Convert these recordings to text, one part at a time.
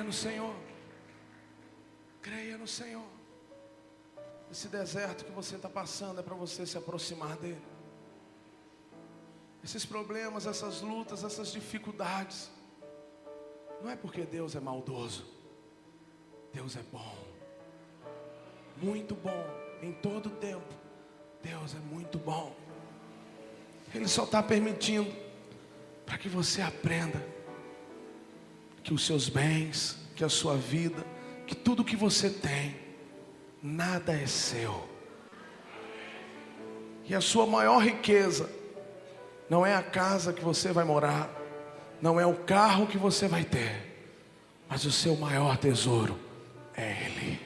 Creia no Senhor. Creia no Senhor. Esse deserto que você está passando é para você se aproximar dEle. Esses problemas, essas lutas, essas dificuldades, não é porque Deus é maldoso. Deus é bom, muito bom, em todo tempo. Deus é muito bom. Ele só está permitindo para que você aprenda que os seus bens, que a sua vida, que tudo que você tem, nada é seu. E a sua maior riqueza não é a casa que você vai morar, não é o carro que você vai ter, mas o seu maior tesouro é Ele.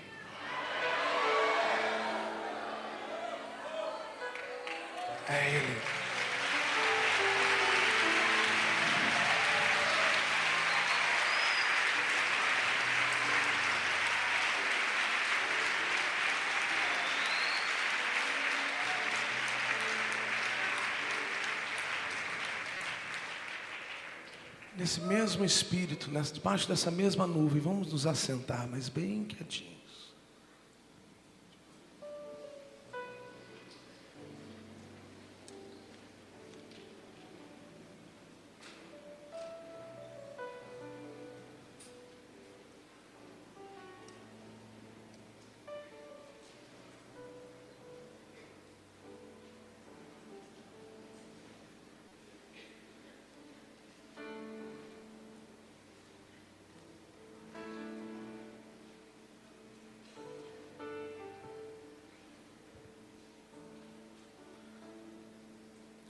É Ele. Nesse mesmo espírito, debaixo dessa mesma nuvem, vamos nos assentar, mas bem quietinhos.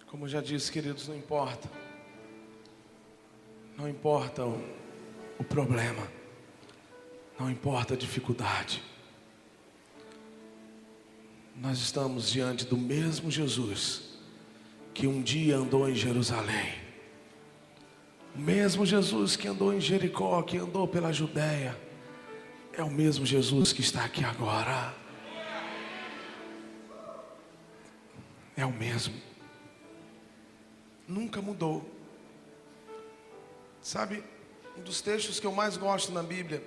Como eu já disse, queridos, não importa. Não importa o problema. Não importa a dificuldade. Nós estamos diante do mesmo Jesus que um dia andou em Jerusalém. O mesmo Jesus que andou em Jericó, que andou pela Judéia. É o mesmo Jesus que está aqui agora. É o mesmo. Nunca mudou. Sabe, um dos textos que eu mais gosto na Bíblia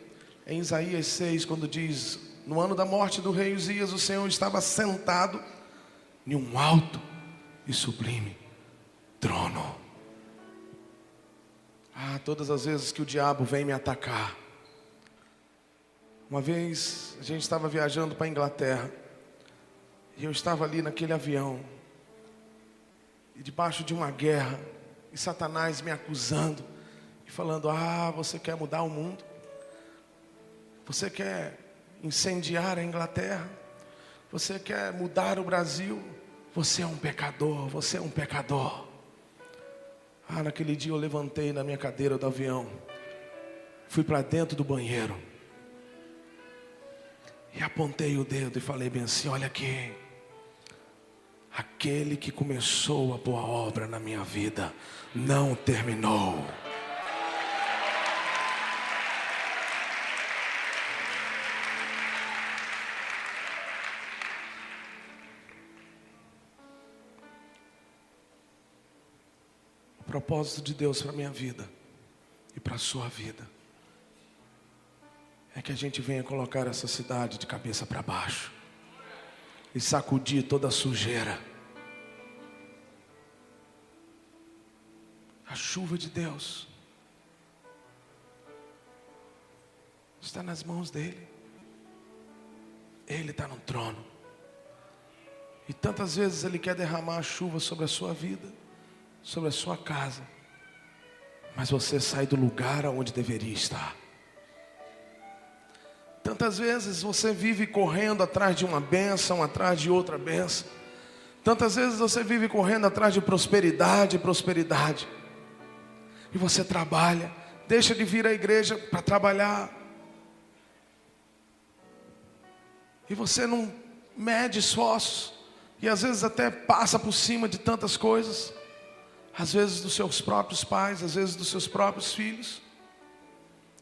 é em Isaías 6, quando diz: no ano da morte do rei Uzias, o Senhor estava sentado em um alto e sublime trono. Todas as vezes que o diabo vem me atacar. Uma vez a gente estava viajando para a Inglaterra e eu estava ali naquele avião, e debaixo de uma guerra, e Satanás me acusando e falando: você quer mudar o mundo? Você quer incendiar a Inglaterra? Você quer mudar o Brasil? Você é um pecador, você é um pecador. Naquele dia eu levantei na minha cadeira do avião, fui para dentro do banheiro e apontei o dedo e falei bem assim: olha aqui, aquele que começou a boa obra na minha vida não terminou. O propósito de Deus para a minha vida e para a sua vida é que a gente venha colocar essa cidade de cabeça para baixo e sacudir toda a sujeira. A chuva de Deus está nas mãos dEle. Ele está no trono. E tantas vezes Ele quer derramar a chuva sobre a sua vida, sobre a sua casa, mas você sai do lugar aonde deveria estar. Tantas vezes você vive correndo atrás de uma bênção, atrás de outra bênção. Tantas vezes você vive correndo atrás de prosperidade, prosperidade. E você trabalha, deixa de vir à igreja para trabalhar. E você não mede esforços. E às vezes até passa por cima de tantas coisas. Às vezes dos seus próprios pais, às vezes dos seus próprios filhos.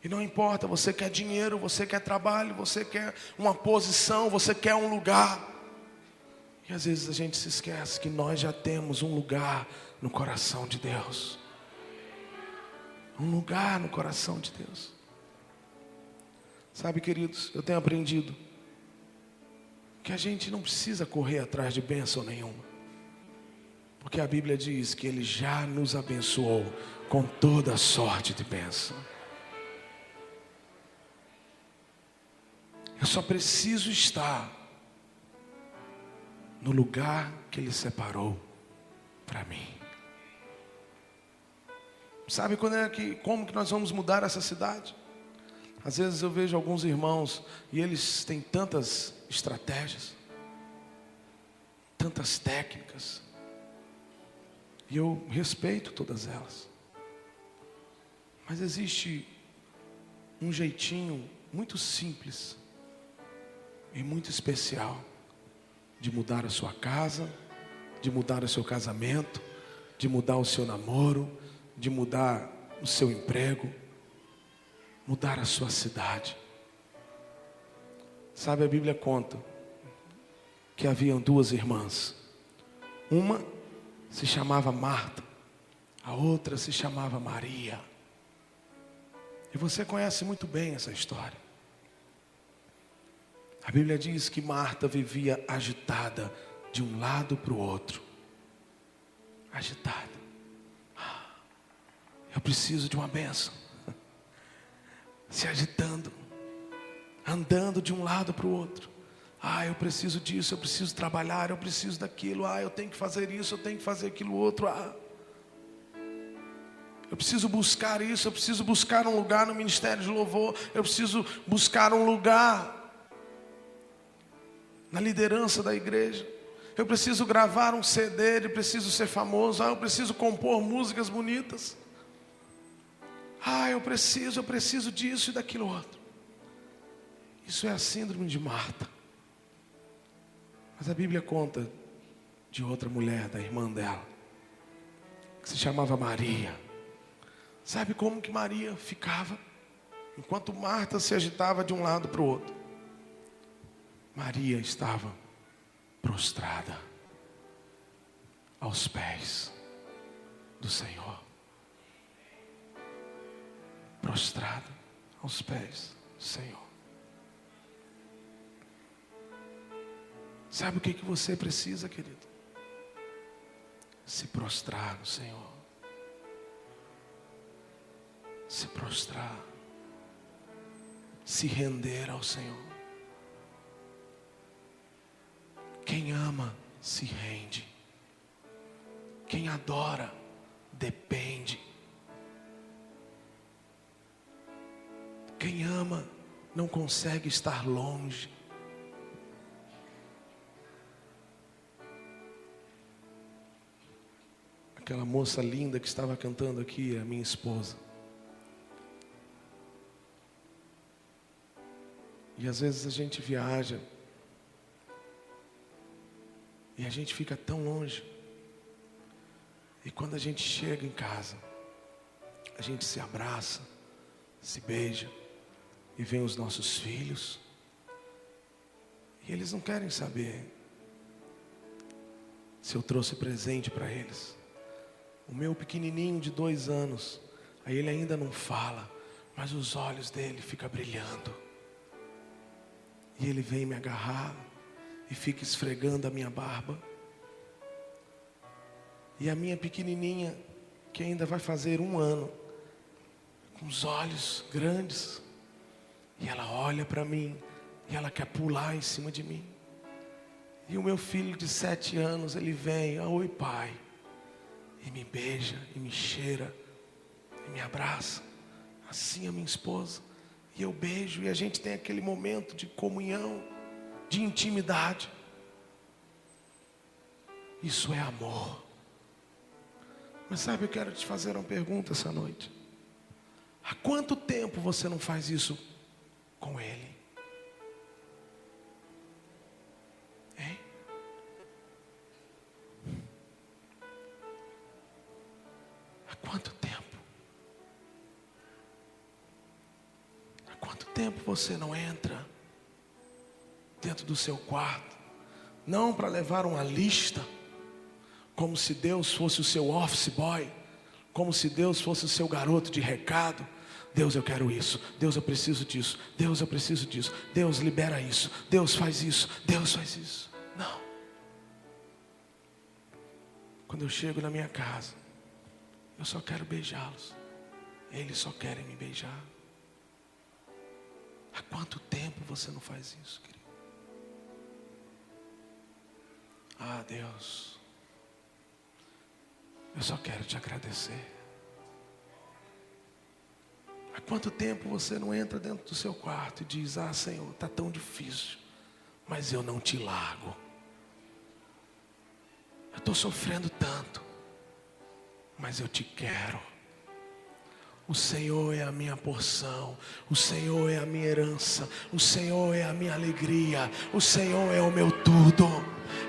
E não importa, você quer dinheiro, você quer trabalho, você quer uma posição, você quer um lugar. E às vezes a gente se esquece que nós já temos um lugar no coração de Deus. Um lugar no coração de Deus. Sabe, queridos, eu tenho aprendido que a gente não precisa correr atrás de bênção nenhuma, porque a Bíblia diz que Ele já nos abençoou com toda sorte de bênção. Eu só preciso estar no lugar que Ele separou para mim. Sabe como que nós vamos mudar essa cidade? Às vezes eu vejo alguns irmãos e eles têm tantas estratégias, tantas técnicas, e eu respeito todas elas. Mas existe um jeitinho muito simples e muito especial de mudar a sua casa, de mudar o seu casamento, de mudar o seu namoro, de mudar o seu emprego, mudar a sua cidade. Sabe, a Bíblia conta que haviam duas irmãs. Uma se chamava Marta, a outra se chamava Maria. E você conhece muito bem essa história. A Bíblia diz que Marta vivia agitada de um lado para o outro. Agitada. Eu preciso de uma bênção. Se agitando, andando de um lado para o outro. Eu preciso disso, eu preciso trabalhar, eu preciso daquilo. Eu tenho que fazer isso, eu tenho que fazer aquilo outro. Eu preciso buscar isso, eu preciso buscar um lugar no ministério de louvor. Eu preciso buscar um lugar na liderança da igreja. Eu preciso gravar um CD, eu preciso ser famoso. Eu preciso compor músicas bonitas. Eu preciso disso e daquilo outro. Isso é a síndrome de Marta. Mas a Bíblia conta de outra mulher, da irmã dela, que se chamava Maria. Sabe como que Maria ficava? Enquanto Marta se agitava de um lado para o outro, Maria estava prostrada aos pés do Senhor. Prostrada aos pés do Senhor. Sabe o que você precisa, querido? Se prostrar no Senhor. Se prostrar. Se render ao Senhor. Quem ama, se rende. Quem adora, depende. Quem ama, não consegue estar longe. Aquela moça linda que estava cantando aqui é a minha esposa. E às vezes a gente viaja e a gente fica tão longe. E quando a gente chega em casa, a gente se abraça, se beija, e vem os nossos filhos. E eles não querem saber se eu trouxe presente para eles. O meu pequenininho de 2 anos, aí ele ainda não fala, mas os olhos dele ficam brilhando. E ele vem me agarrar e fica esfregando a minha barba. E a minha pequenininha, que ainda vai fazer 1 ano, com os olhos grandes, e ela olha para mim, e ela quer pular em cima de mim. E o meu filho de 7 anos, ele vem, oi pai, e me beija, e me cheira, e me abraça. Assim a minha esposa, e eu beijo, e a gente tem aquele momento de comunhão, de intimidade. Isso é amor. Mas sabe, eu quero te fazer uma pergunta essa noite. Há quanto tempo você não faz isso com ele? Hein? Há quanto tempo? Há quanto tempo você não entra dentro do seu quarto, não para levar uma lista, como se Deus fosse o seu office boy, como se Deus fosse o seu garoto de recado. Deus, eu quero isso. Deus, eu preciso disso. Deus, eu preciso disso. Deus, libera isso. Deus, faz isso. Deus, faz isso. Não. Quando eu chego na minha casa, eu só quero beijá-los. Eles só querem me beijar. Há quanto tempo você não faz isso, querido? Ah, Deus, eu só quero te agradecer. Há quanto tempo você não entra dentro do seu quarto e diz: ah, Senhor, está tão difícil, mas eu não te largo. Eu estou sofrendo tanto, mas eu te quero. O Senhor é a minha porção, o Senhor é a minha herança, o Senhor é a minha alegria, o Senhor é o meu tudo.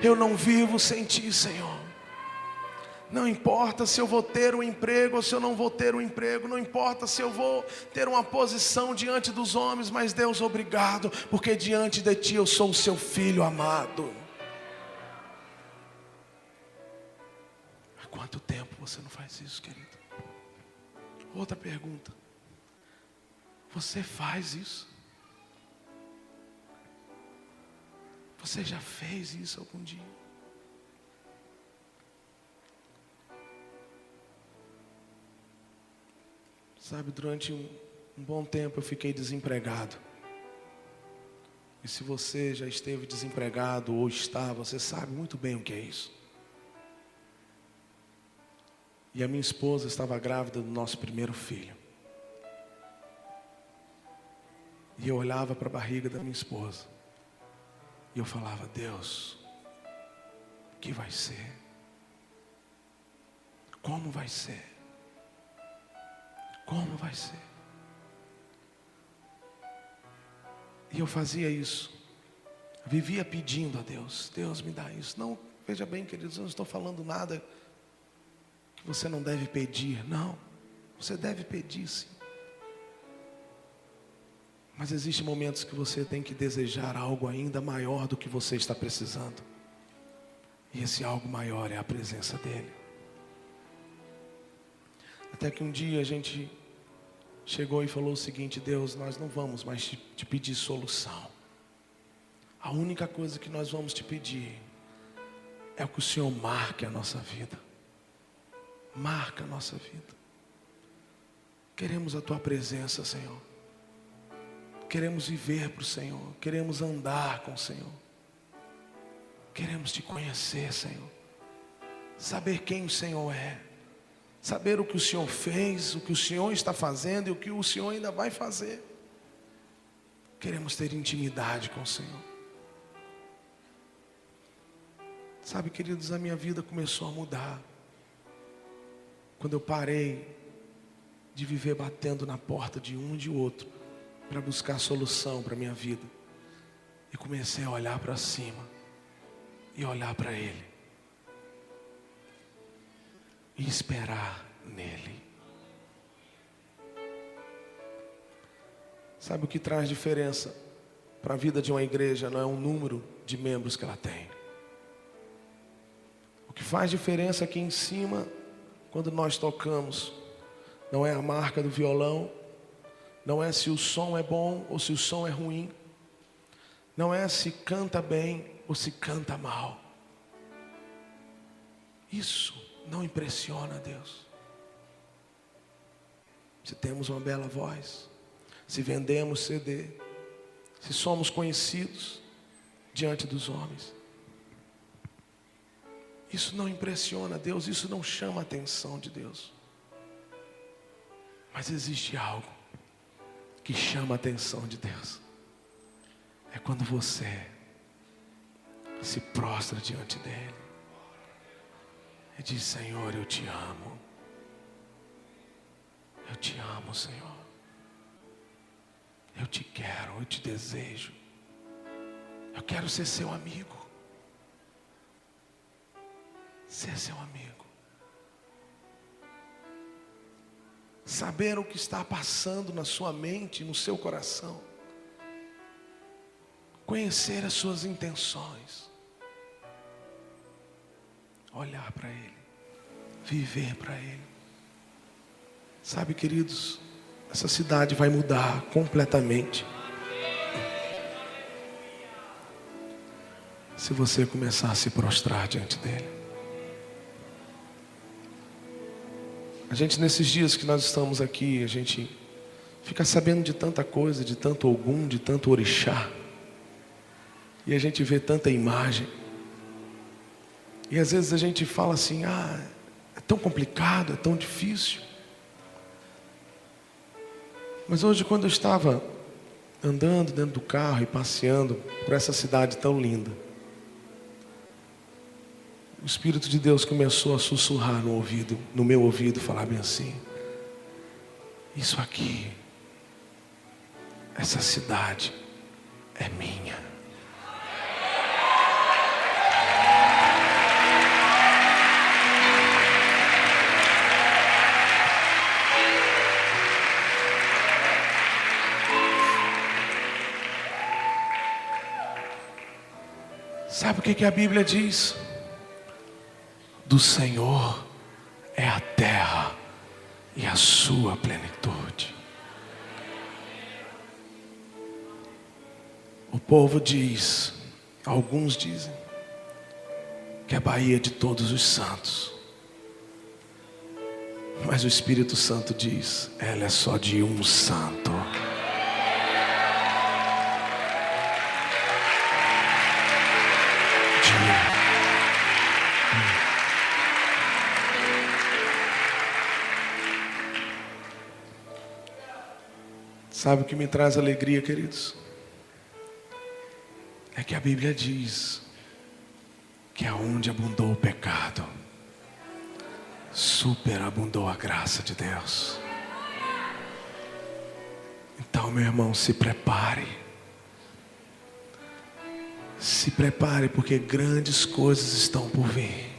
Eu não vivo sem ti, Senhor. Não importa se eu vou ter um emprego ou se eu não vou ter um emprego, não importa se eu vou ter uma posição diante dos homens, mas Deus, obrigado, porque diante de ti eu sou o seu filho amado. Há quanto tempo você não faz isso, querido? Outra pergunta: você faz isso? Você já fez isso algum dia? Sabe, durante um bom tempo eu fiquei desempregado. E se você já esteve desempregado ou está, você sabe muito bem o que é isso. E a minha esposa estava grávida do nosso primeiro filho. E eu olhava para a barriga da minha esposa. E eu falava: Deus, o que vai ser? Como vai ser? Como vai ser? E eu fazia isso. Vivia pedindo a Deus: Deus, me dá isso. Não, veja bem, queridos, eu não estou falando nada que você não deve pedir. Não, você deve pedir sim. Mas existem momentos que você tem que desejar algo ainda maior do que você está precisando. E esse algo maior é a presença dEle. Até que um dia a gente chegou e falou o seguinte: Deus, nós não vamos mais te pedir solução. A única coisa que nós vamos te pedir é que o Senhor marque a nossa vida. Marca a nossa vida. Queremos a tua presença, Senhor. Queremos viver para o Senhor. Queremos andar com o Senhor. Queremos te conhecer, Senhor. Saber quem o Senhor é. Saber o que o Senhor fez, o que o Senhor está fazendo e o que o Senhor ainda vai fazer. Queremos ter intimidade com o Senhor. Sabe, queridos, a minha vida começou a mudar quando eu parei de viver batendo na porta de um e de outro para buscar solução para a minha vida. E comecei a olhar para cima e olhar para Ele e esperar nele. Sabe o que traz diferença para a vida de uma igreja? Não é o número de membros que ela tem. O que faz diferença aqui em cima, quando nós tocamos, não é a marca do violão, não é se o som é bom ou se o som é ruim, não é se canta bem ou se canta mal. Isso não impressiona a Deus. Se temos uma bela voz, se vendemos CD, se somos conhecidos diante dos homens, isso não impressiona a Deus, isso não chama a atenção de Deus. Mas existe algo que chama a atenção de Deus. É quando você se prostra diante dEle e diz: Senhor, eu te amo. Eu te amo, Senhor. Eu te quero, eu te desejo. Eu quero ser seu amigo. Ser seu amigo. Saber o que está passando na sua mente, no seu coração. Conhecer as suas intenções. Olhar para Ele. Viver para Ele. Sabe, queridos, essa cidade vai mudar completamente. Se você começar a se prostrar diante dele. A gente, nesses dias que nós estamos aqui, a gente fica sabendo de tanta coisa, de tanto Ogum, de tanto orixá. E a gente vê tanta imagem. E às vezes a gente fala assim, é tão complicado, é tão difícil. Mas hoje, quando eu estava andando dentro do carro e passeando por essa cidade tão linda, o Espírito de Deus começou a sussurrar no meu ouvido, falar bem assim: isso aqui, essa cidade é minha. Sabe o que a Bíblia diz? Do Senhor é a terra e a sua plenitude. O povo diz, alguns dizem, que é a Bahia de todos os santos. Mas o Espírito Santo diz, ela é só de um santo. Sabe o que me traz alegria, queridos? É que a Bíblia diz que aonde abundou o pecado, superabundou a graça de Deus. Então, meu irmão, se prepare. Se prepare, porque grandes coisas estão por vir.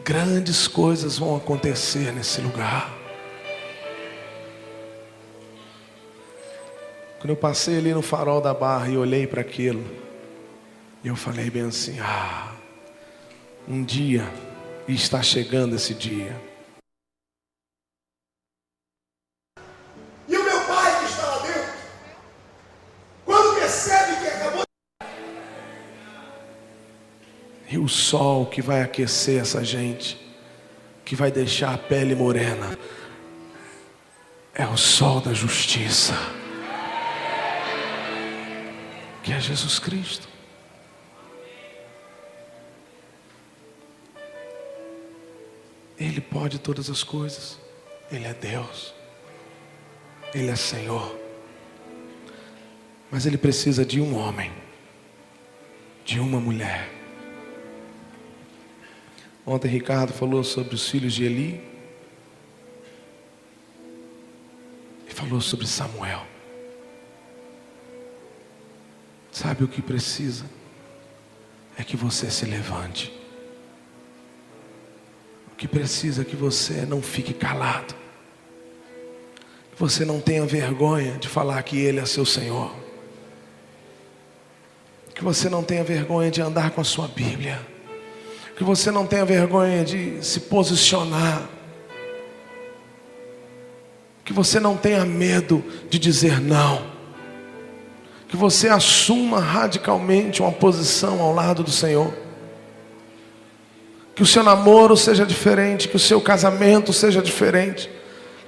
Grandes coisas vão acontecer nesse lugar. Quando eu passei ali no farol da Barra e olhei para aquilo, eu falei bem assim, um dia, e está chegando esse dia. E o meu pai que está lá dentro, quando percebe que acabou, e o sol que vai aquecer essa gente, que vai deixar a pele morena, é o sol da justiça, que é Jesus Cristo. Ele pode todas as coisas. Ele é Deus. Ele é Senhor. Mas Ele precisa de um homem, de uma mulher. Ontem Ricardo falou sobre os filhos de Eli e falou sobre Samuel. Sabe o que precisa? É que você se levante. O que precisa é que você não fique calado. Que você não tenha vergonha de falar que Ele é seu Senhor. Que você não tenha vergonha de andar com a sua Bíblia. Que você não tenha vergonha de se posicionar. Que você não tenha medo de dizer não. Que você assuma radicalmente uma posição ao lado do Senhor. Que o seu namoro seja diferente, que o seu casamento seja diferente,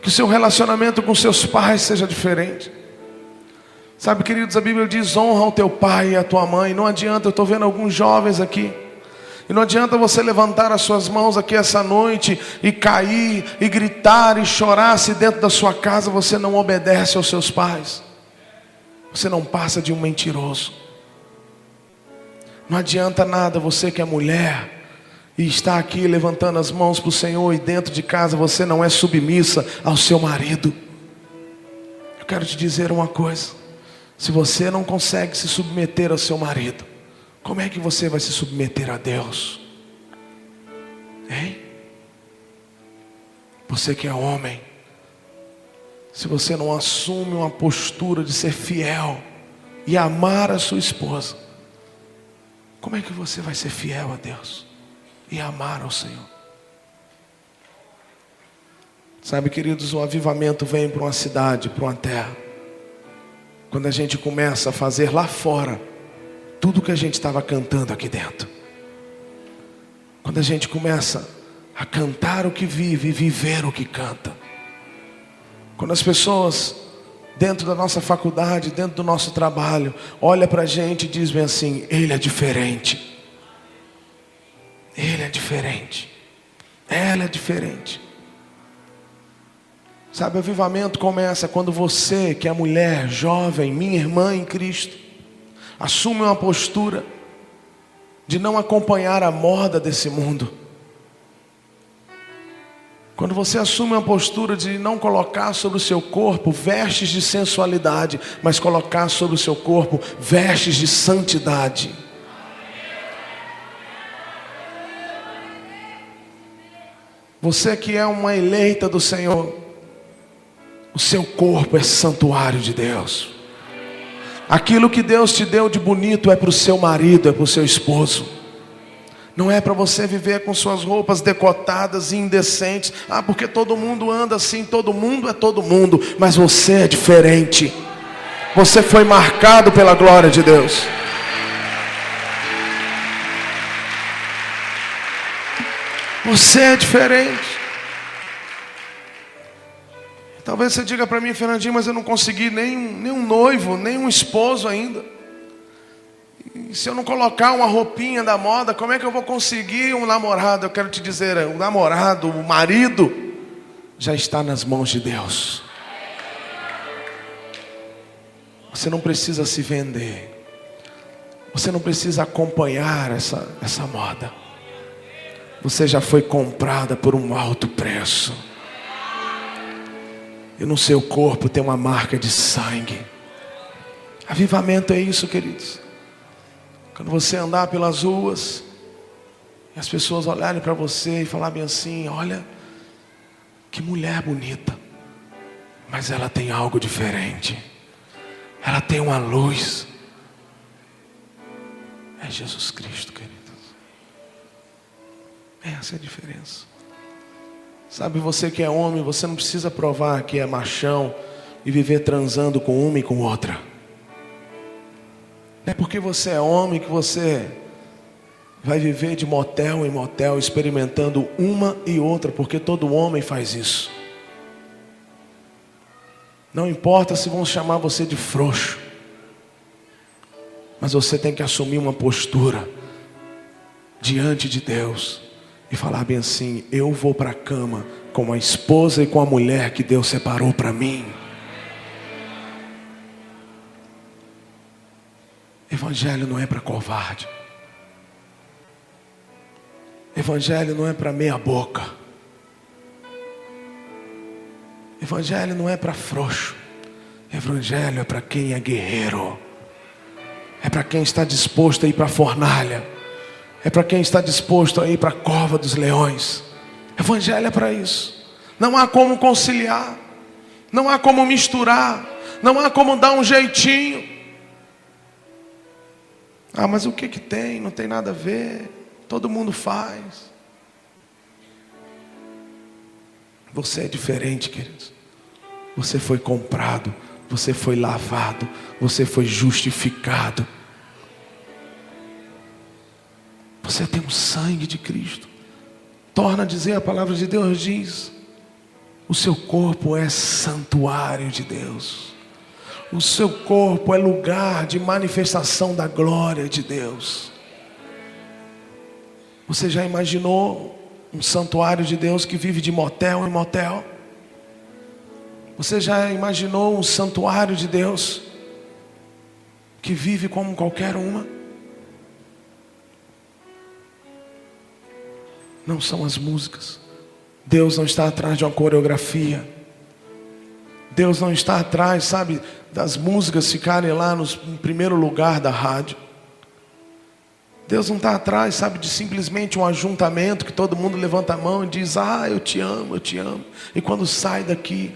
que o seu relacionamento com seus pais seja diferente. Sabe, queridos, a Bíblia diz: honra o teu pai e a tua mãe. Não adianta, eu estou vendo alguns jovens aqui, e não adianta você levantar as suas mãos aqui essa noite e cair, e gritar, e chorar, se dentro da sua casa você não obedece aos seus pais. Você não passa de um mentiroso. Não adianta nada você que é mulher e está aqui levantando as mãos para o Senhor, e dentro de casa você não é submissa ao seu marido. Eu quero te dizer uma coisa: se você não consegue se submeter ao seu marido, como é que você vai se submeter a Deus? Hein? Você que é homem, se você não assume uma postura de ser fiel e amar a sua esposa, como é que você vai ser fiel a Deus e amar ao Senhor? Sabe, queridos, o avivamento vem para uma cidade, para uma terra, quando a gente começa a fazer lá fora tudo que a gente estava cantando aqui dentro. Quando a gente começa a cantar o que vive e viver o que canta. Quando as pessoas dentro da nossa faculdade, dentro do nosso trabalho, olham para a gente e dizem assim: ele é diferente. Ele é diferente. Ela é diferente. Sabe, o avivamento começa quando você, que é mulher, jovem, minha irmã em Cristo, assume uma postura de não acompanhar a moda desse mundo. Quando você assume uma postura de não colocar sobre o seu corpo vestes de sensualidade, mas colocar sobre o seu corpo vestes de santidade. Você que é uma eleita do Senhor, o seu corpo é santuário de Deus. Aquilo que Deus te deu de bonito é para o seu marido, é para o seu esposo. Não é para você viver com suas roupas decotadas e indecentes. Ah, porque todo mundo anda assim, todo mundo é todo mundo. Mas você é diferente. Você foi marcado pela glória de Deus. Você é diferente. Talvez você diga para mim: Fernandinho, mas eu não consegui nem um noivo, nem um esposo ainda. E se eu não colocar uma roupinha da moda, como é que eu vou conseguir um namorado? Eu quero te dizer, o namorado, o marido, já está nas mãos de Deus. Você não precisa se vender. Você não precisa acompanhar essa moda. Você já foi comprada por um alto preço. E no seu corpo tem uma marca de sangue. Avivamento é isso, queridos. Quando você andar pelas ruas e as pessoas olharem para você e falarem assim: olha, que mulher bonita, mas ela tem algo diferente. Ela tem uma luz. É Jesus Cristo, queridos. Essa é a diferença. Sabe, você que é homem, você não precisa provar que é machão e viver transando com uma e com outra. Não é porque você é homem que você vai viver de motel em motel experimentando uma e outra, porque todo homem faz isso. Não importa se vão chamar você de frouxo, mas você tem que assumir uma postura diante de Deus e falar bem assim: eu vou para a cama com a esposa e com a mulher que Deus separou para mim. Evangelho não é para covarde. Evangelho não é para meia boca. Evangelho não é para frouxo. Evangelho é para quem é guerreiro. É para quem está disposto a ir para a fornalha. É para quem está disposto a ir para a cova dos leões. Evangelho é para isso. Não há como conciliar. Não há como misturar. Não há como dar um jeitinho. Ah, mas o que tem? Não tem nada a ver. Todo mundo faz. Você é diferente, queridos. Você foi comprado. Você foi lavado. Você foi justificado. Você tem o sangue de Cristo. Torna a dizer, a palavra de Deus diz: o seu corpo é santuário de Deus. O seu corpo é lugar de manifestação da glória de Deus. Você já imaginou um santuário de Deus que vive de motel em motel? Você já imaginou um santuário de Deus que vive como qualquer uma? Não são as músicas. Deus não está atrás de uma coreografia. Deus não está atrás, sabe, das músicas ficarem lá no primeiro lugar da rádio. Deus não está atrás, sabe, de simplesmente um ajuntamento que todo mundo levanta a mão e diz: ah, eu te amo, eu te amo. E quando sai daqui,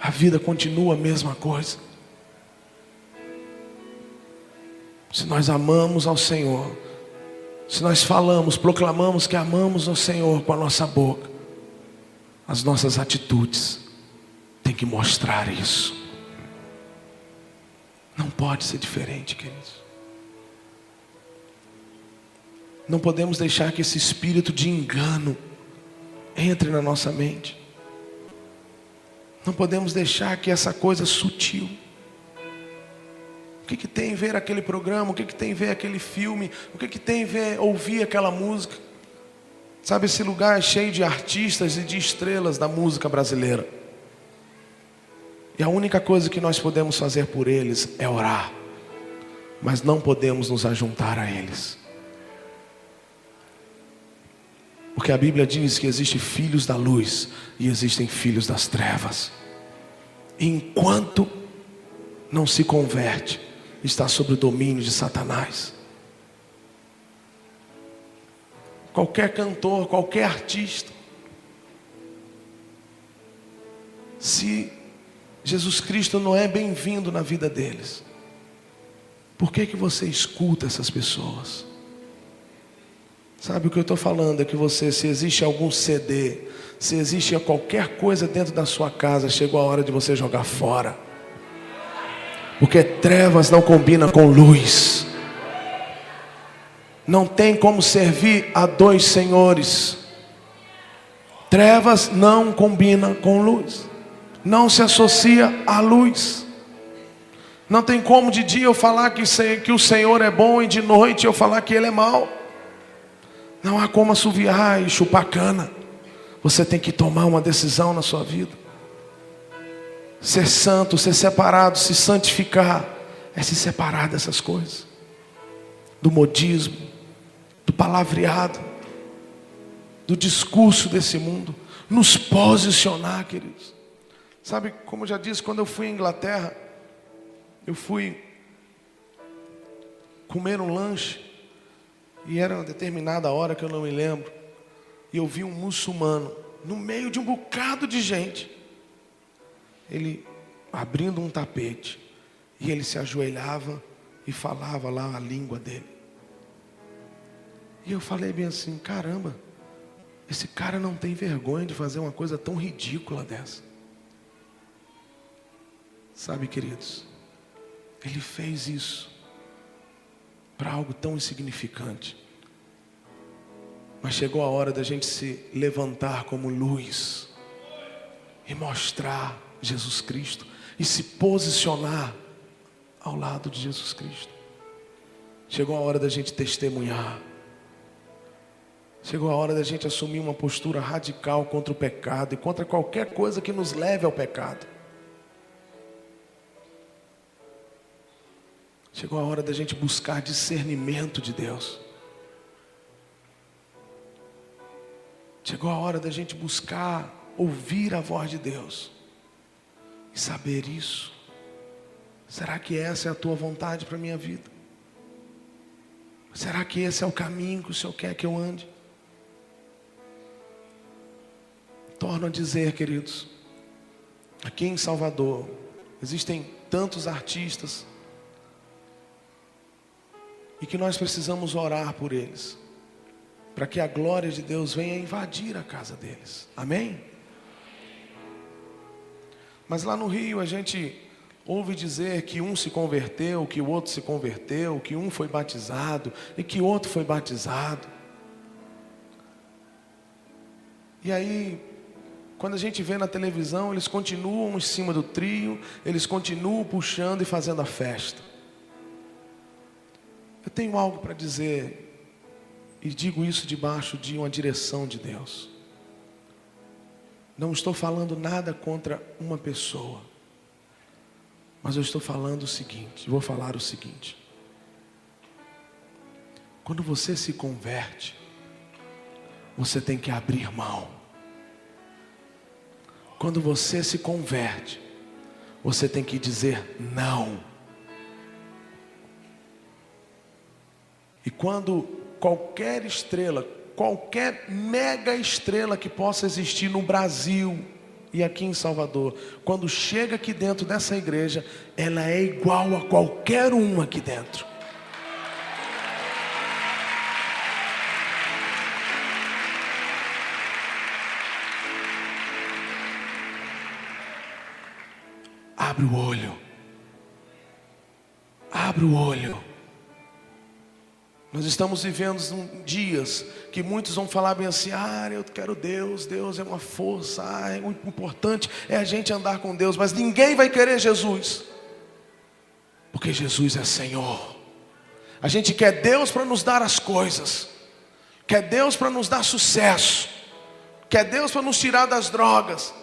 a vida continua a mesma coisa. Se nós amamos ao Senhor, se nós falamos, proclamamos que amamos ao Senhor com a nossa boca, As nossas atitudes têm que mostrar isso. Não pode ser diferente, queridos. Não podemos deixar que esse espírito de engano entre na nossa mente. Não podemos deixar que essa coisa sutil. O que tem a ver aquele programa? O que tem a ver aquele filme? O que tem a ver ouvir aquela música? Sabe, esse lugar é cheio de artistas e de estrelas da música brasileira. E a única coisa que nós podemos fazer por eles é orar. Mas não podemos nos ajuntar a eles. Porque a Bíblia diz que existem filhos da luz e existem filhos das trevas. Enquanto não se converte, está sob o domínio de Satanás. Qualquer cantor, qualquer artista, se Jesus Cristo não é bem-vindo na vida deles, por que você escuta essas pessoas? Sabe o que eu estou falando? É que você, se existe algum CD, se existe qualquer coisa dentro da sua casa, chegou a hora de você jogar fora. Porque trevas não combina com luz. Não tem como servir a dois senhores. Trevas não combina com luz. Não se associa à luz. Não tem como de dia eu falar que o Senhor é bom e de noite eu falar que Ele é mau. Não há como assoviar e chupar cana. Você tem que tomar uma decisão na sua vida. Ser santo, ser separado, se santificar, é se separar dessas coisas. Do modismo, do palavreado, do discurso desse mundo. Nos posicionar, queridos. Sabe, como eu já disse, quando eu fui à Inglaterra, eu fui comer um lanche. E era uma determinada hora que eu não me lembro. E eu vi um muçulmano no meio de um bocado de gente. Ele abrindo um tapete. E ele se ajoelhava e falava lá a língua dele. E eu falei bem assim, caramba, esse cara não tem vergonha de fazer uma coisa tão ridícula dessa. Sabe, queridos, ele fez isso para algo tão insignificante. Mas chegou a hora da gente se levantar como luz e mostrar Jesus Cristo e se posicionar ao lado de Jesus Cristo. Chegou a hora da gente testemunhar. Chegou a hora da gente assumir uma postura radical contra o pecado e contra qualquer coisa que nos leve ao pecado. Chegou a hora da gente buscar discernimento de Deus. Chegou a hora da gente buscar ouvir a voz de Deus e saber isso. Será que essa é a tua vontade para a minha vida? Será que esse é o caminho que o Senhor quer que eu ande? Torno a dizer, queridos, aqui em Salvador existem tantos artistas e que nós precisamos orar por eles, para que a glória de Deus venha invadir a casa deles. Amém? Mas lá no Rio a gente ouve dizer que um se converteu, que o outro se converteu, que um foi batizado e que outro foi batizado. E aí, quando a gente vê na televisão, eles continuam em cima do trio, eles continuam puxando e fazendo a festa. Eu tenho algo para dizer, e digo isso debaixo de uma direção de Deus. Não estou falando nada contra uma pessoa, mas eu estou falando o seguinte, vou falar o seguinte. Quando você se converte, você tem que abrir mão. Quando você se converte, você tem que dizer não. E quando qualquer estrela, qualquer mega estrela que possa existir no Brasil e aqui em Salvador, quando chega aqui dentro dessa igreja, ela é igual a qualquer uma aqui dentro. Abre o olho. Abre o olho. Nós estamos vivendo dias que muitos vão falar bem assim: eu quero Deus, Deus é uma força, o importante é a gente andar com Deus. Mas ninguém vai querer Jesus, porque Jesus é Senhor. A gente quer Deus para nos dar as coisas, quer Deus para nos dar sucesso, quer Deus para nos tirar das drogas,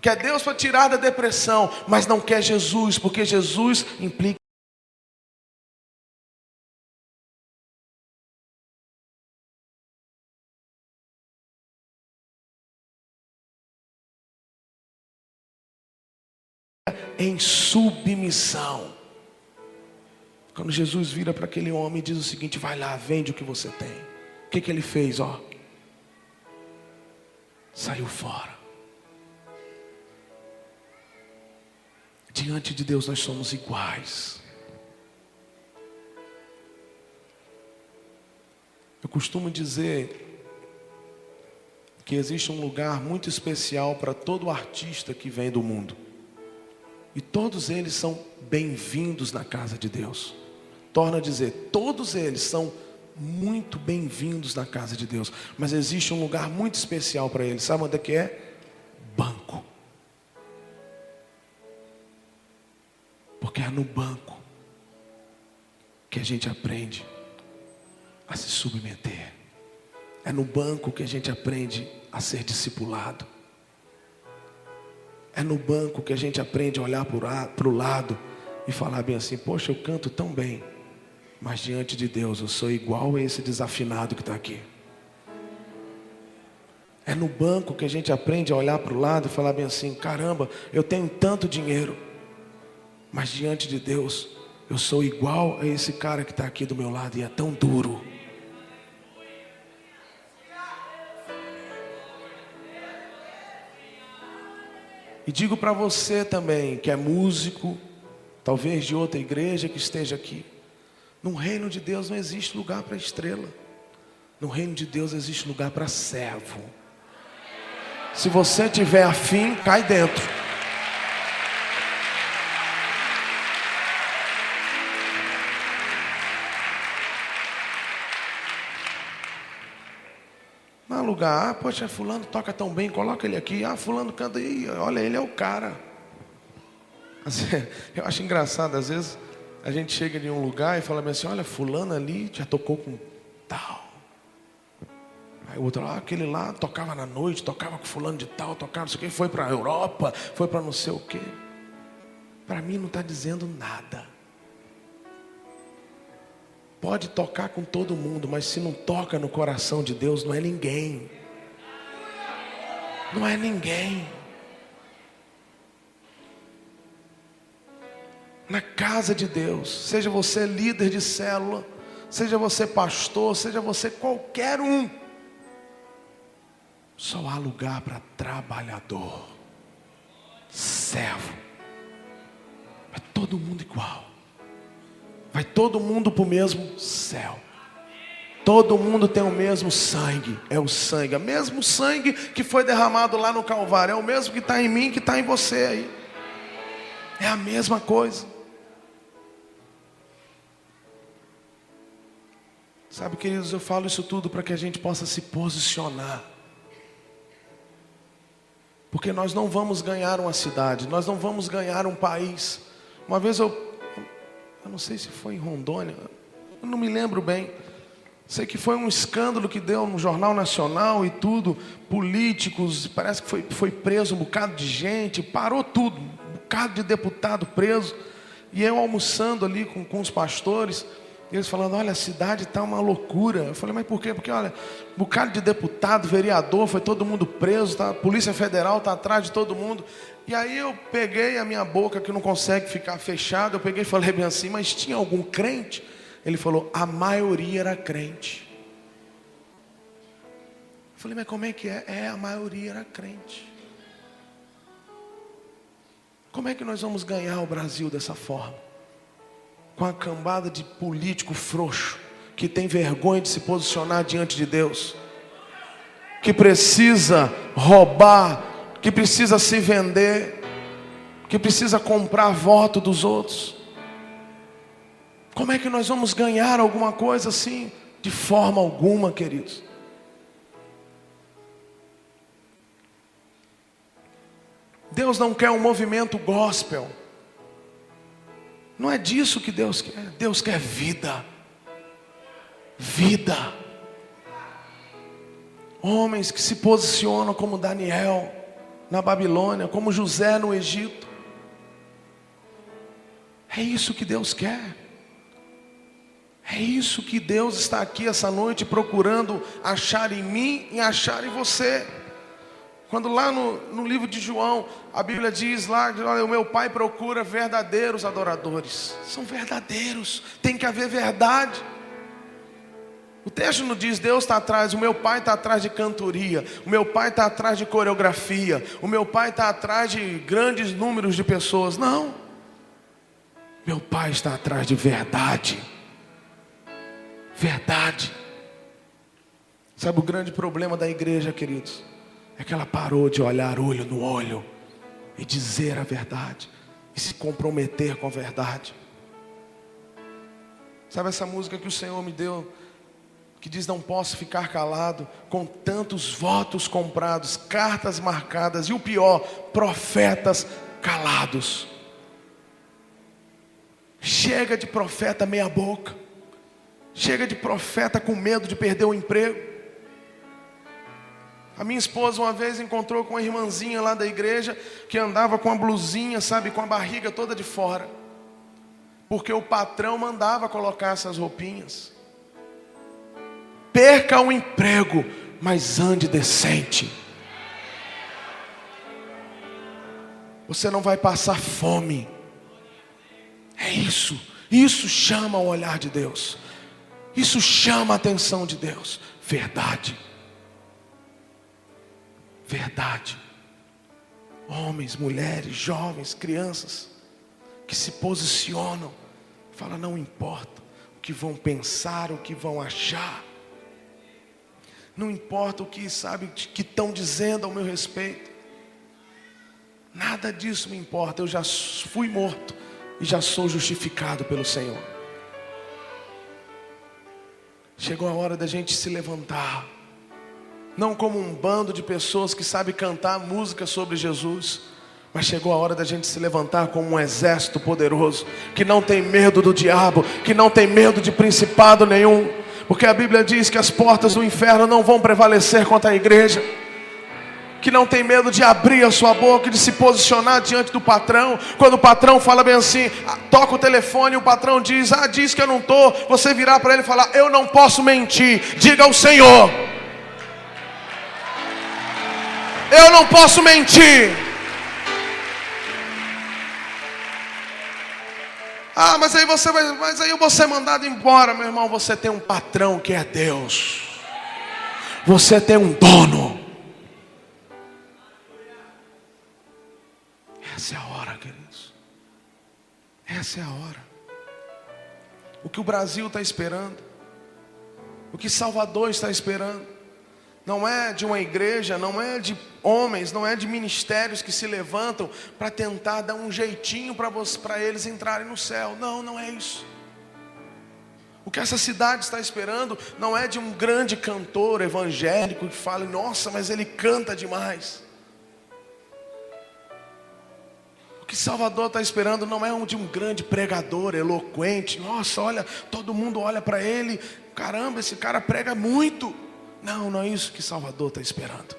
quer Deus para tirar da depressão, mas não quer Jesus, porque Jesus implica em submissão. Quando Jesus vira para aquele homem e diz o seguinte: vai lá, vende o que você tem. O que ele fez? Saiu fora. Diante de Deus nós somos iguais. Eu costumo dizer que existe um lugar muito especial para todo artista que vem do mundo. E todos eles são bem-vindos na casa de Deus. Torno a dizer, todos eles são muito bem-vindos na casa de Deus. Mas existe um lugar muito especial para eles. Sabe onde é que é? Banco. Porque é no banco que a gente aprende a se submeter. É no banco que a gente aprende a ser discipulado. É no banco que a gente aprende a olhar para o lado e falar bem assim: poxa, eu canto tão bem, mas diante de Deus eu sou igual a esse desafinado que está aqui. É no banco que a gente aprende a olhar para o lado e falar bem assim: caramba, eu tenho tanto dinheiro, mas diante de Deus eu sou igual a esse cara que está aqui do meu lado e é tão duro. E digo para você também, que é músico, talvez de outra igreja que esteja aqui: no reino de Deus não existe lugar para estrela. No reino de Deus existe lugar para servo. Se você tiver afim, cai dentro. Não há lugar: poxa, fulano toca tão bem, coloca ele aqui. Fulano canta, olha, ele é o cara. Eu acho engraçado, às vezes a gente chega em um lugar e fala assim: olha, fulano ali já tocou com tal. Aí o outro, aquele lá tocava na noite, tocava com fulano de tal, tocava não sei o quê, foi para a Europa, foi para não sei o quê. Para mim não está dizendo nada. Pode tocar com todo mundo, mas se não toca no coração de Deus, não é ninguém. Não é ninguém. Na casa de Deus, seja você líder de célula, seja você pastor, seja você qualquer um, só há lugar para trabalhador, servo. É todo mundo igual. Vai todo mundo para o mesmo céu. Todo mundo tem o mesmo sangue. É o sangue, o mesmo sangue que foi derramado lá no Calvário. É o mesmo que está em mim, que está em você aí. É a mesma coisa. Sabe, queridos, eu falo isso tudo para que a gente possa se posicionar. Porque nós não vamos ganhar uma cidade, nós não vamos ganhar um país. Uma vez eu não sei se foi em Rondônia, eu não me lembro bem. Sei que foi um escândalo que deu no Jornal Nacional e tudo. Políticos, parece que foi preso um bocado de gente, parou tudo, um bocado de deputado preso. E eu almoçando ali com os pastores, e eles falando: olha, a cidade está uma loucura. Eu falei: mas por quê? Porque olha, um bocado de deputado, vereador, foi todo mundo preso, tá? A Polícia Federal está atrás de todo mundo. E aí eu peguei a minha boca, que não consegue ficar fechada, eu peguei e falei bem assim: mas tinha algum crente? Ele falou: a maioria era crente. Eu falei: mas como é que é? A maioria era crente. Como é que nós vamos ganhar o Brasil dessa forma? Com a cambada de político frouxo, que tem vergonha de se posicionar diante de Deus, que precisa roubar, que precisa se vender. que precisa comprar voto dos outros. Como é que nós vamos ganhar alguma coisa assim? De forma alguma, queridos. Deus não quer um movimento gospel. Não é disso que Deus quer. Deus quer vida. Vida. Homens que se posicionam como Daniel na Babilônia, como José no Egito. É isso que Deus quer. É isso que Deus está aqui essa noite procurando achar em mim e achar em você. Quando lá no livro de João, a Bíblia diz lá, olha, o meu Pai procura verdadeiros adoradores. São verdadeiros, tem que haver verdade. O texto não diz, Deus está atrás, o meu Pai está atrás de cantoria, o meu Pai está atrás de coreografia, o meu Pai está atrás de grandes números de pessoas. Não. Meu Pai está atrás de verdade. Verdade. Sabe o grande problema da igreja, queridos? É que ela parou de olhar olho no olho e dizer a verdade e se comprometer com a verdade. Sabe essa música que o Senhor me deu, que diz, não posso ficar calado com tantos votos comprados, cartas marcadas e o pior, profetas calados. Chega de profeta meia boca. Chega de profeta com medo de perder o emprego. A minha esposa uma vez encontrou com uma irmãzinha lá da igreja que andava com a blusinha, sabe, com a barriga toda de fora. Porque o patrão mandava colocar essas roupinhas. Perca o emprego, mas ande decente. Você não vai passar fome. É isso. Isso chama o olhar de Deus. Isso chama a atenção de Deus. Verdade. Verdade. Homens, mulheres, jovens, crianças que se posicionam, falam, não importa o que vão pensar, o que vão achar. Não importa o que, sabe, que estão dizendo ao meu respeito. Nada disso me importa. Eu já fui morto e já sou justificado pelo Senhor. Chegou a hora da gente se levantar. Não como um bando de pessoas que sabe cantar música sobre Jesus, mas chegou a hora da gente se levantar como um exército poderoso, que não tem medo do diabo, que não tem medo de principado nenhum, porque a Bíblia diz que as portas do inferno não vão prevalecer contra a igreja, que não tem medo de abrir a sua boca, de se posicionar diante do patrão. Quando o patrão fala bem assim, toca o telefone e o patrão diz, diz que eu não estou, você virar para ele e falar, eu não posso mentir, diga ao Senhor, eu não posso mentir. Mas aí eu vou ser mandado embora. Meu irmão, você tem um patrão que é Deus. Você tem um dono. Essa é a hora, queridos. Essa é a hora. O que o Brasil está esperando, o que Salvador está esperando, não é de uma igreja, não é de homens, não é de ministérios que se levantam para tentar dar um jeitinho para eles entrarem no céu. Não, não é isso. O que essa cidade está esperando não é de um grande cantor evangélico que fale, nossa, mas ele canta demais. O que Salvador está esperando não é de um grande pregador eloquente. Nossa, olha, todo mundo olha para ele, caramba, esse cara prega muito. Não, não é isso que Salvador está esperando.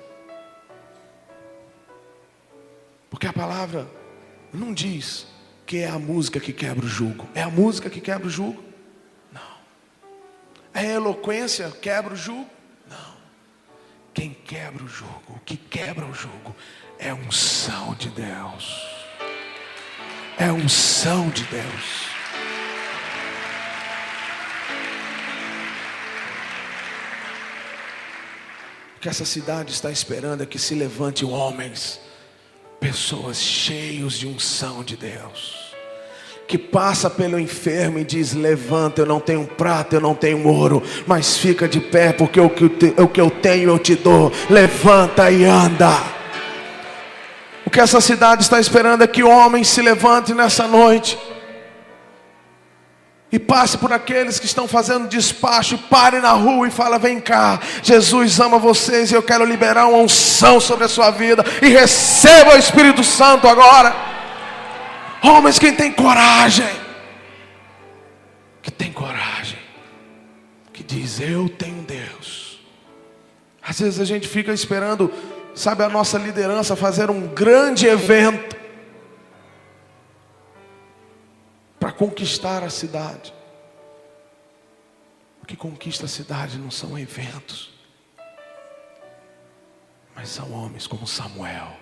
Porque a palavra não diz que é a música que quebra o jugo. É a música que quebra o jugo? Não. É a eloquência que quebra o jugo? Não. Quem quebra o jugo, o que quebra o jugo, é a unção de Deus. É a unção de Deus. O que essa cidade está esperando é que se levante homens, pessoas cheios de unção de Deus, que passa pelo enfermo e diz, levanta, eu não tenho prata, eu não tenho ouro, mas fica de pé, porque o que eu tenho eu te dou, levanta e anda. O que essa cidade está esperando é que homens se levantem nessa noite e passe por aqueles que estão fazendo despacho, pare na rua e fala: vem cá, Jesus ama vocês e eu quero liberar uma unção sobre a sua vida, e receba o Espírito Santo agora. Homens que têm coragem, que diz: eu tenho Deus. Às vezes a gente fica esperando, sabe, a nossa liderança fazer um grande evento para conquistar a cidade. O que conquista a cidade não são eventos, mas são homens como Samuel,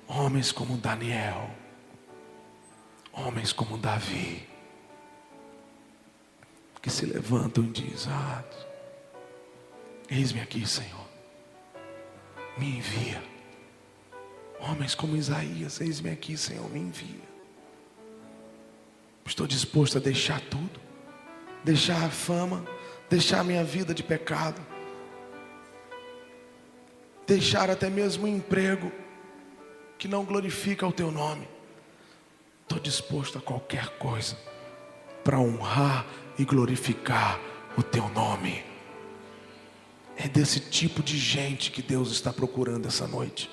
homens como Daniel, homens como Davi, que se levantam e dizem: eis-me aqui, Senhor, me envia. Homens como Isaías: eis-me aqui, Senhor, me envia. Estou disposto a deixar tudo, deixar a fama, deixar a minha vida de pecado, deixar até mesmo um emprego que não glorifica o teu nome. Estou disposto a qualquer coisa para honrar e glorificar o teu nome. É desse tipo de gente que Deus está procurando essa noite.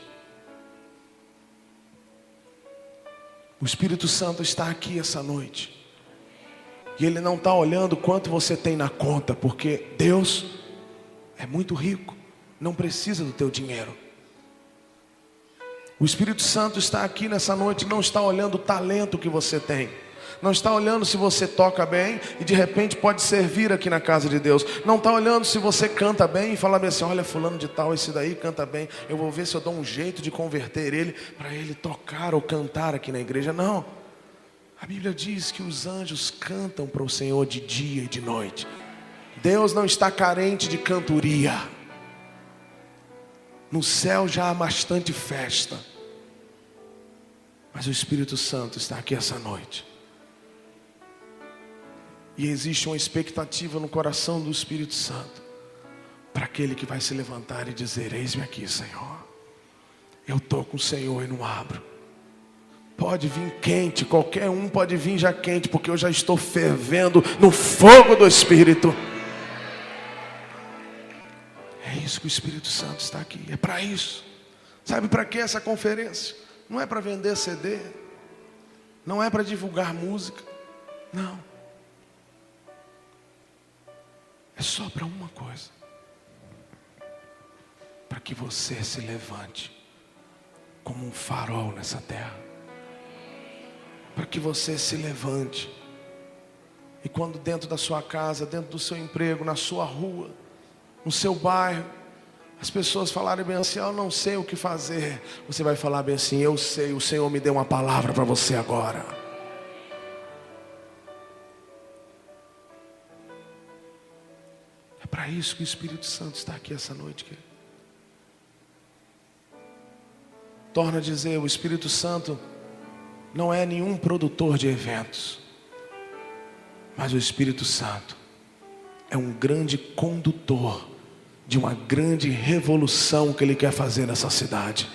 O Espírito Santo está aqui essa noite. E Ele não está olhando quanto você tem na conta, porque Deus é muito rico, não precisa do teu dinheiro. O Espírito Santo está aqui nessa noite, não está olhando o talento que você tem, não está olhando se você toca bem e de repente pode servir aqui na casa de Deus, não está olhando se você canta bem e fala bem assim: olha, fulano de tal, esse daí canta bem, eu vou ver se eu dou um jeito de converter ele para ele tocar ou cantar aqui na igreja. Não, a Bíblia diz que os anjos cantam para o Senhor de dia e de noite. Deus não está carente de cantoria. No céu já há bastante festa, mas o Espírito Santo está aqui essa noite. E existe uma expectativa no coração do Espírito Santo para aquele que vai se levantar e dizer: eis-me aqui, Senhor, eu estou com o Senhor e não abro. Pode vir quente, qualquer um pode vir já quente, porque eu já estou fervendo no fogo do Espírito. É isso que o Espírito Santo está aqui, é para isso. Sabe para que essa conferência? Não é para vender CD, não é para divulgar música, não. É só para uma coisa: para que você se levante como um farol nessa terra. Para que você se levante e quando dentro da sua casa, dentro do seu emprego, na sua rua, no seu bairro, as pessoas falarem bem assim: eu não sei o que fazer, você vai falar bem assim: eu sei, o Senhor me deu uma palavra para você agora. É para isso que o Espírito Santo está aqui essa noite, querido. Torna a dizer: o Espírito Santo não é nenhum produtor de eventos, mas o Espírito Santo é um grande condutor de uma grande revolução que Ele quer fazer nessa cidade.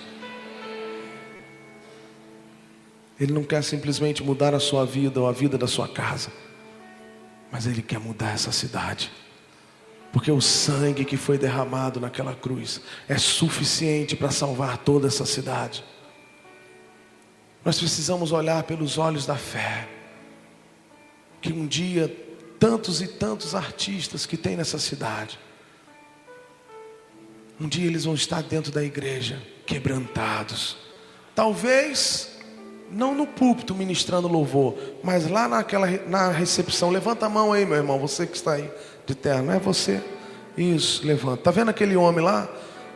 Ele não quer simplesmente mudar a sua vida ou a vida da sua casa, mas Ele quer mudar essa cidade, porque o sangue que foi derramado naquela cruz é suficiente para salvar toda essa cidade. Nós precisamos olhar pelos olhos da fé, que um dia tantos e tantos artistas que tem nessa cidade, um dia eles vão estar dentro da igreja, quebrantados. Talvez não no púlpito ministrando louvor, mas lá na recepção. Levanta a mão aí, meu irmão, você que está aí de terno, não é você? Isso, levanta. Está vendo aquele homem lá?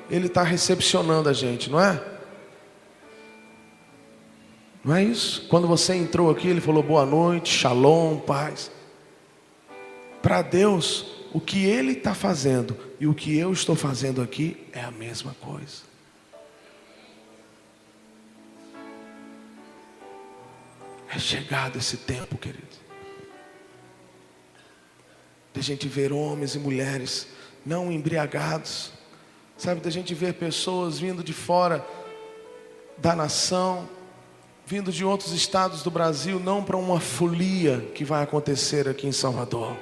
Ele está recepcionando a gente, não é? Não é isso? Quando você entrou aqui, ele falou boa noite, shalom, paz. Para Deus, o que Ele está fazendo e o que eu estou fazendo aqui é a mesma coisa. É chegado esse tempo, querido, de a gente ver homens e mulheres não embriagados, sabe, de a gente ver pessoas vindo de fora da nação, vindo de outros estados do Brasil, não para uma folia que vai acontecer aqui em Salvador,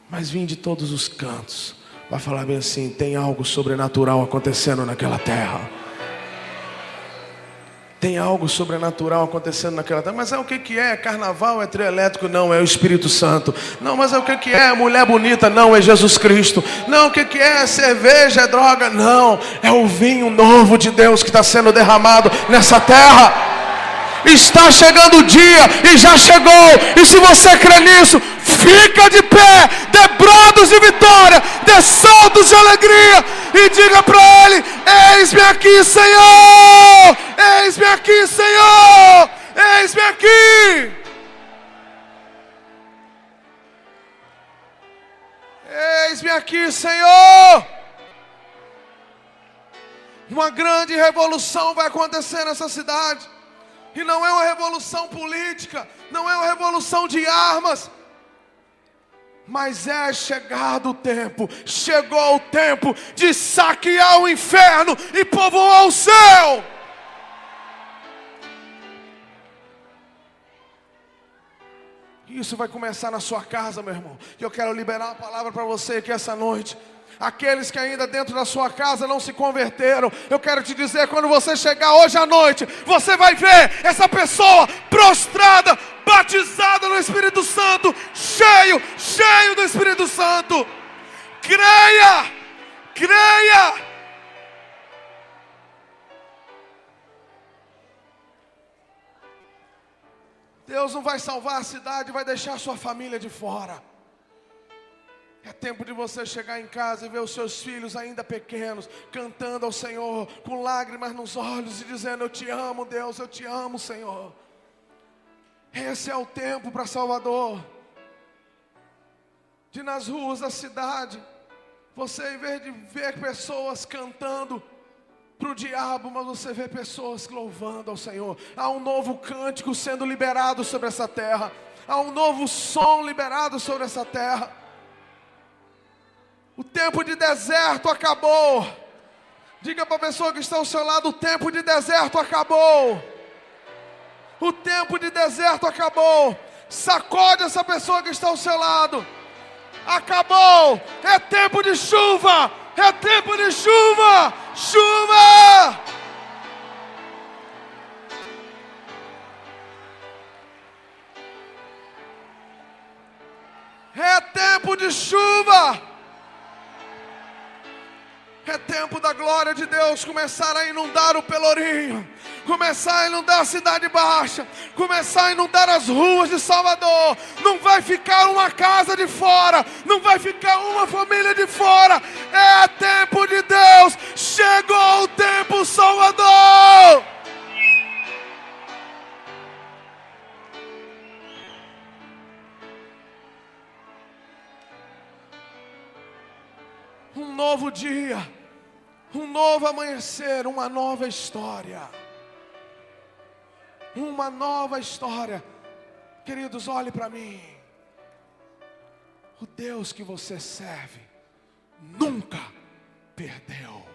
mas vim de todos os cantos, para falar bem assim, tem algo sobrenatural acontecendo naquela terra. Tem algo sobrenatural acontecendo naquela terra. Mas é o que é? Carnaval? É trio elétrico? Não, é o Espírito Santo. Não, mas é o que é? Mulher bonita? Não, é Jesus Cristo. Não, o que é? Cerveja? É droga? Não, é o vinho novo de Deus que está sendo derramado nessa terra. Está chegando o dia e já chegou. E se você crê nisso, fica de pé, dê brados de vitória, dê saltos de alegria e diga para Ele: eis-me aqui, Senhor! Eis-me aqui, Senhor! Eis-me aqui! Eis-me aqui, Senhor! Uma grande revolução vai acontecer nessa cidade. E não é uma revolução política, não é uma revolução de armas, mas é chegado o tempo, chegou o tempo de saquear o inferno e povoar o céu. Isso vai começar na sua casa, meu irmão. E eu quero liberar a palavra para você aqui essa noite. Aqueles que ainda dentro da sua casa não se converteram, eu quero te dizer, quando você chegar hoje à noite, você vai ver essa pessoa prostrada, batizada no Espírito Santo, cheio do Espírito Santo. Creia, creia. Deus não vai salvar a cidade, vai deixar a sua família de fora. É tempo de você chegar em casa e ver os seus filhos ainda pequenos, cantando ao Senhor, com lágrimas nos olhos e dizendo: eu te amo, Deus, eu te amo, Senhor. Esse é o tempo para Salvador. De nas ruas da cidade, você, em vez de ver pessoas cantando para o diabo, mas você vê pessoas louvando ao Senhor. Há um novo cântico sendo liberado sobre essa terra. Há um novo som liberado sobre essa terra. O tempo de deserto acabou. Diga para a pessoa que está ao seu lado: o tempo de deserto acabou. O tempo de deserto acabou. Sacode essa pessoa que está ao seu lado. Acabou. É tempo de chuva. É tempo de chuva. Chuva. É tempo de chuva. É tempo da glória de Deus começar a inundar o Pelourinho, começar a inundar a Cidade Baixa, começar a inundar as ruas de Salvador. Não vai ficar uma casa de fora, não vai ficar uma família de fora. É tempo de Deus, chegou o tempo, Salvador. Um novo dia, um novo amanhecer, uma nova história. Uma nova história. Queridos, olhe para mim. O Deus que você serve nunca perdeu.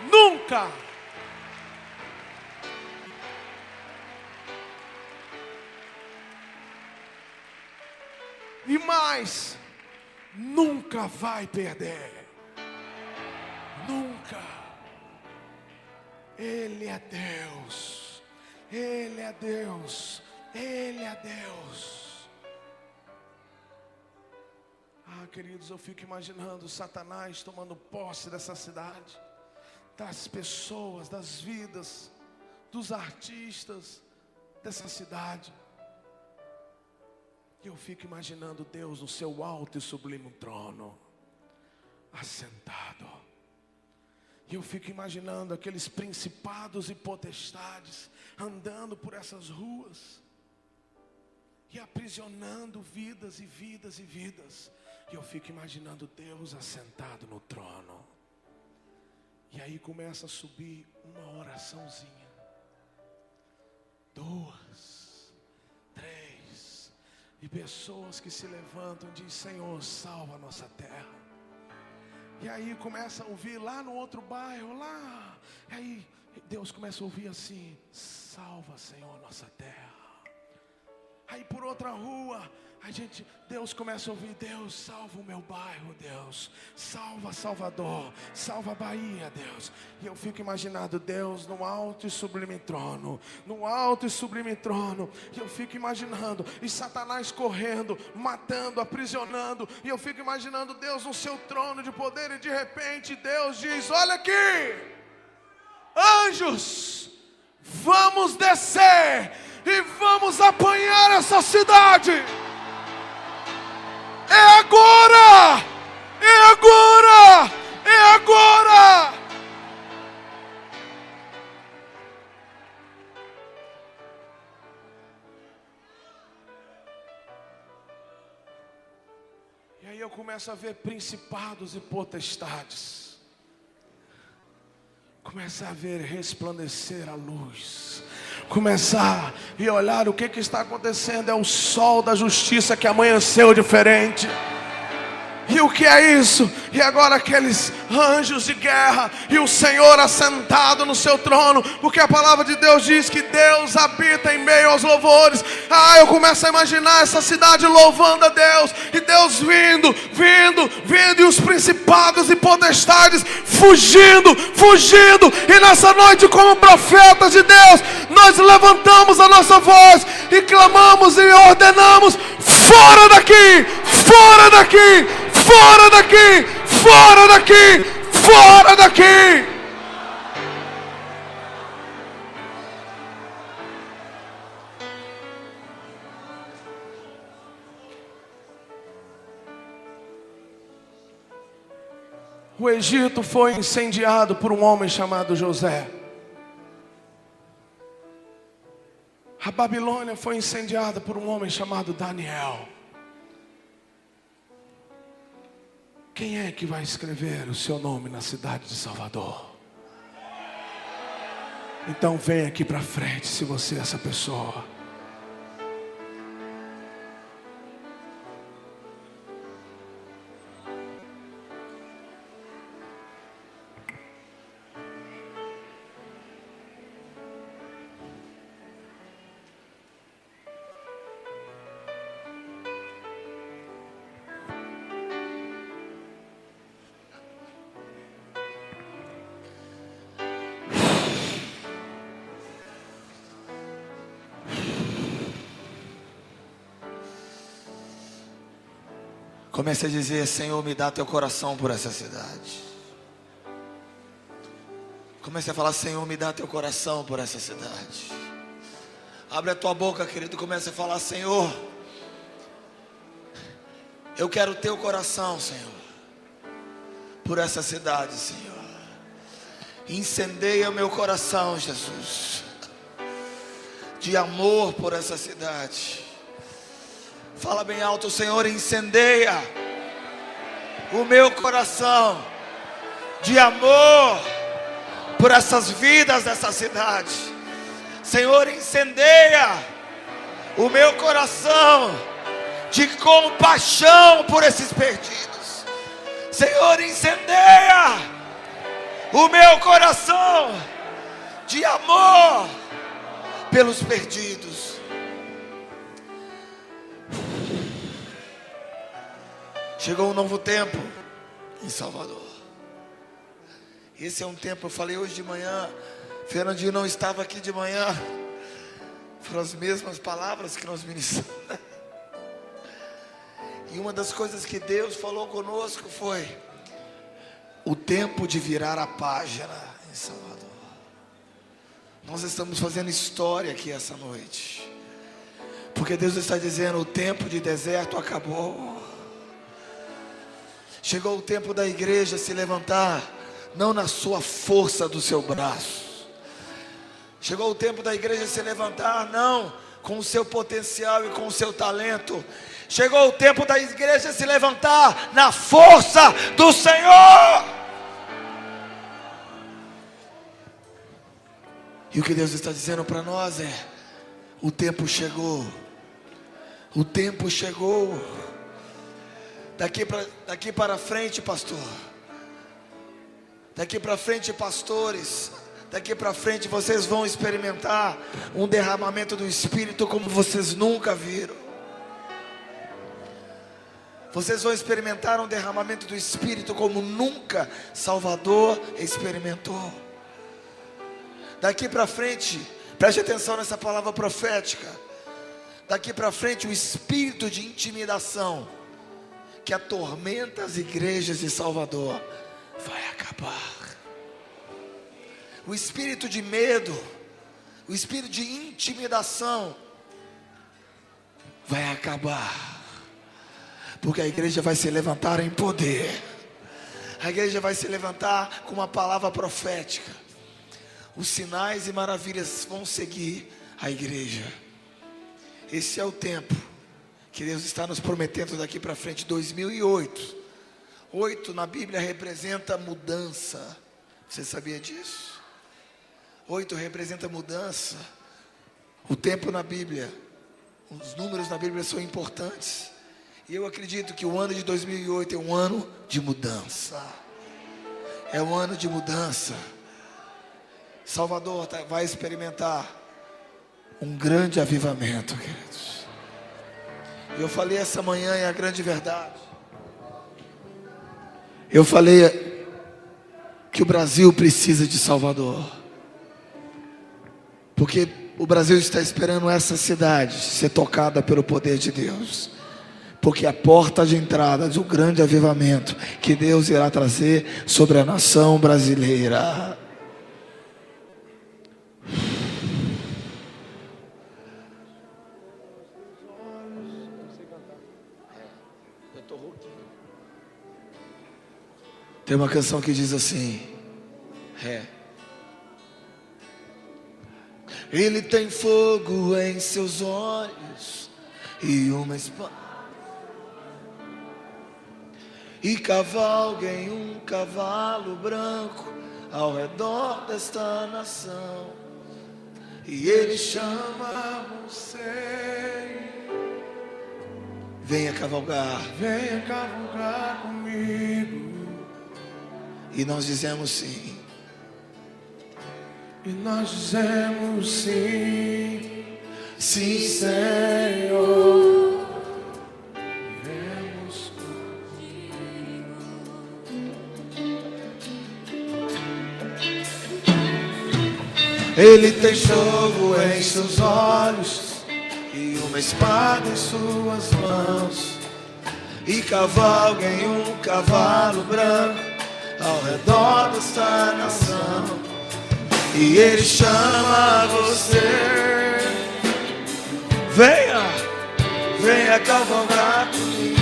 Nunca. E mais, nunca vai perder. Nunca. Ele é Deus. Ele é Deus. Ele é Deus. Ah, queridos, eu fico imaginando Satanás tomando posse dessa cidade, das pessoas, das vidas, dos artistas dessa cidade. E eu fico imaginando Deus no seu alto e sublime trono, assentado. E eu fico imaginando aqueles principados e potestades andando por essas ruas e aprisionando vidas e vidas e vidas. E eu fico imaginando Deus assentado no trono. E aí começa a subir uma oraçãozinha, 2, 3, e pessoas que se levantam e dizem: Senhor, salva a nossa terra. E aí começa a ouvir lá no outro bairro, lá. E aí Deus começa a ouvir assim: salva, Senhor, nossa terra. Aí por outra rua, Deus começa a ouvir: Deus, salva o meu bairro, Deus. Salva Salvador, salva a Bahia, Deus. E eu fico imaginando Deus no alto e sublime trono, no alto e sublime trono. E eu fico imaginando, e Satanás correndo, matando, aprisionando. E eu fico imaginando Deus no seu trono de poder. E de repente Deus diz: olha aqui, anjos, vamos descer e vamos apanhar essa cidade. É agora! É agora! É agora! E aí eu começo a ver principados e potestades. Começar a ver resplandecer a luz. Começar e olhar o que está acontecendo. É o sol da justiça que amanheceu diferente. E o que é isso? E agora aqueles anjos de guerra e o Senhor assentado no seu trono, porque a palavra de Deus diz que Deus habita em meio aos louvores. Eu começo a imaginar essa cidade louvando a Deus, e Deus vindo, e os principados e potestades fugindo, e nessa noite, como profetas de Deus, nós levantamos a nossa voz e clamamos e ordenamos: fora daqui, fora daqui, fora daqui, fora daqui, fora daqui. O Egito foi incendiado por um homem chamado José. A Babilônia foi incendiada por um homem chamado Daniel. Quem é que vai escrever o seu nome na cidade de Salvador? Então vem aqui para frente, se você é essa pessoa. Comece a dizer: Senhor, me dá teu coração por essa cidade. Comece a falar: Senhor, me dá teu coração por essa cidade. Abre a tua boca, querido, comece a falar: Senhor, eu quero teu coração, Senhor, por essa cidade, Senhor. Incendeia meu coração, Jesus, de amor por essa cidade. Fala bem alto: Senhor, incendeia o meu coração de amor por essas vidas dessa cidade. Senhor, incendeia o meu coração de compaixão por esses perdidos. Senhor, incendeia o meu coração de amor pelos perdidos. Chegou um novo tempo em Salvador. Esse é um tempo, eu falei hoje de manhã, Fernandinho não estava aqui de manhã, foram as mesmas palavras que nós ministramos. E uma das coisas que Deus falou conosco foi o tempo de virar a página em Salvador. Nós estamos fazendo história aqui essa noite, porque Deus está dizendo: o tempo de deserto acabou. Chegou o tempo da igreja se levantar, não na sua força do seu braço. Chegou o tempo da igreja se levantar, não com o seu potencial e com o seu talento. Chegou o tempo da igreja se levantar na força do Senhor. E o que Deus está dizendo para nós é: o tempo chegou. O tempo chegou. Daqui para frente, pastor, Daqui para frente, pastores, daqui para frente vocês vão experimentar um derramamento do Espírito como vocês nunca viram. Vocês vão experimentar um derramamento do Espírito como nunca Salvador experimentou. Daqui para frente, preste atenção nessa palavra profética. Daqui para frente, o espírito de intimidação que atormenta as igrejas de Salvador vai acabar. O espírito de medo, o espírito de intimidação vai acabar. Porque a igreja vai se levantar em poder. A igreja vai se levantar com uma palavra profética. Os sinais e maravilhas vão seguir a igreja. Esse é o tempo que Deus está nos prometendo daqui para frente. 2008. 8 na Bíblia representa mudança. Você sabia disso? 8 representa mudança. O tempo na Bíblia, os números na Bíblia são importantes. E eu acredito que o ano de 2008 é um ano de mudança. É um ano de mudança. Salvador vai experimentar um grande avivamento, queridos. Eu falei essa manhã, é a grande verdade. Eu falei que o Brasil precisa de Salvador. Porque o Brasil está esperando essa cidade ser tocada pelo poder de Deus. Porque a porta de entrada de um grande avivamento que Deus irá trazer sobre a nação brasileira. Tem uma canção que diz assim: Ele tem fogo em seus olhos e uma espada, e cavalga em um cavalo branco ao redor desta nação, e ele chama você. Venha cavalgar comigo. E nós dizemos sim. E nós dizemos sim, sim, Senhor. Iremos contigo. Ele tem fogo em seus olhos e uma espada em suas mãos, e cavalga em um cavalo branco ao redor desta nação, e ele chama você. Venha cavalgar comigo.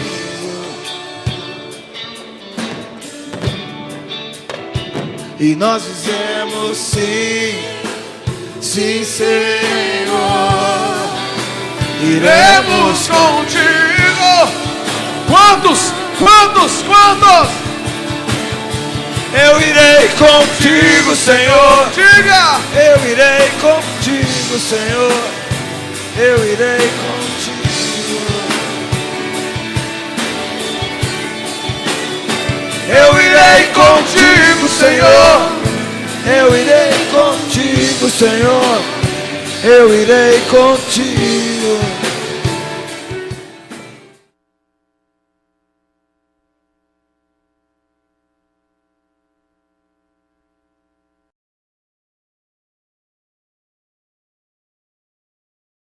E nós dizemos sim, sim, Senhor. Iremos contigo. Quantos? Eu irei contigo, Senhor. Diga! Eu irei contigo, Senhor. Eu irei contigo. Eu irei contigo, Senhor. Eu irei contigo, Senhor. Eu irei contigo.